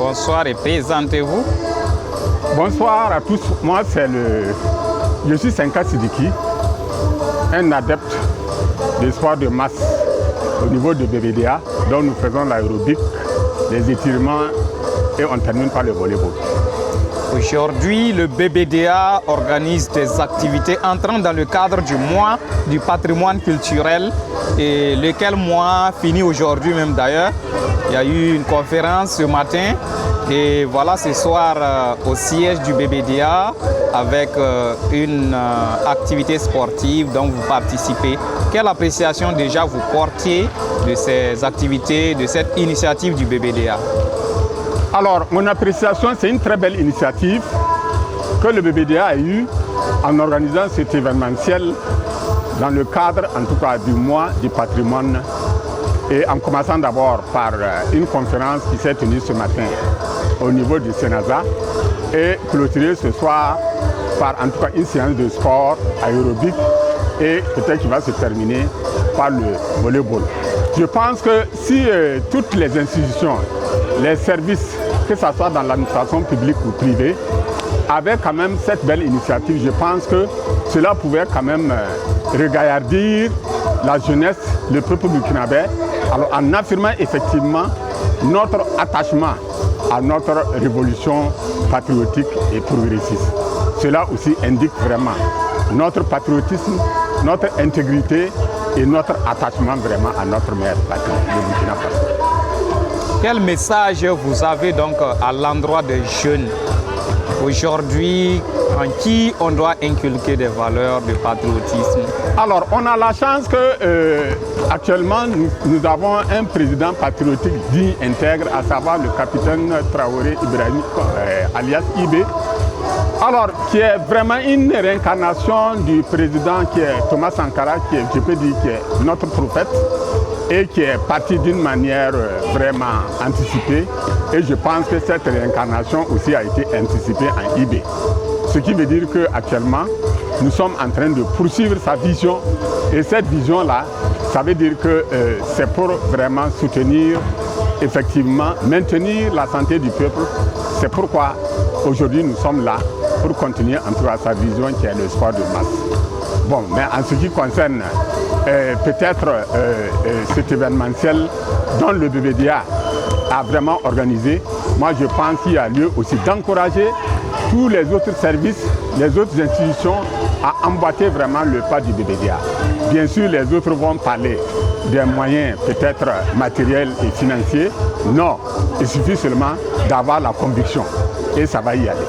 Bonsoir et présentez-vous. Bonsoir à tous, moi je suis Senka Sidiki, un adepte des sports de masse au niveau de BBDA, dont nous faisons l'aérobic, les étirements et on termine par le volleyball. Aujourd'hui, le BBDA organise des activités entrant dans le cadre du mois du patrimoine culturel, et lequel mois finit aujourd'hui même d'ailleurs. Il y a eu une conférence ce matin et voilà ce soir au siège du BBDA avec une activité sportive dont vous participez. Quelle appréciation déjà vous portiez de ces activités, de cette initiative du BBDA? Alors, mon appréciation, c'est une très belle initiative que le BBDA a eue en organisant cet événementiel dans le cadre, en tout cas, du mois du patrimoine, et en commençant d'abord par une conférence qui s'est tenue ce matin au niveau du Sénasa et clôturée ce soir par, en tout cas, une séance de sport aérobique et peut-être qu'il va se terminer par le volleyball. Je pense que si toutes les institutions, les services, que ce soit dans l'administration publique ou privée, avaient quand même cette belle initiative, je pense que cela pouvait quand même regaillardir la jeunesse, le peuple burkinabé, alors en affirmant effectivement notre attachement à notre révolution patriotique et progressiste. Cela aussi indique vraiment notre patriotisme, notre intégrité et notre attachement vraiment à notre mère patrie, le Burkina Faso. Quel message vous avez donc à l'endroit des jeunes aujourd'hui, en qui on doit inculquer des valeurs de patriotisme? Alors, on a la chance que actuellement nous avons un président patriotique digne, intègre, à savoir le capitaine Traoré Ibrahim, alias Ibé. Alors, qui est vraiment une réincarnation du président qui est Thomas Sankara, qui est, je peux dire, qui est notre prophète, et qui est parti d'une manière vraiment anticipée. Et je pense que cette réincarnation aussi a été anticipée en IB. Ce qui veut dire qu'actuellement, nous sommes en train de poursuivre sa vision. Et cette vision-là, ça veut dire que c'est pour vraiment soutenir, effectivement, maintenir la santé du peuple. C'est pourquoi aujourd'hui nous sommes là pour continuer en tout cas sa vision qui est le sport de masse. Bon, mais en ce qui concerne peut-être cet événementiel dont le BBDA a vraiment organisé, moi je pense qu'il y a lieu aussi d'encourager tous les autres services, les autres institutions à emboîter vraiment le pas du BBDA. Bien sûr, les autres vont parler des moyens peut-être matériels et financiers. Non, il suffit seulement d'avoir la conviction et ça va y aller.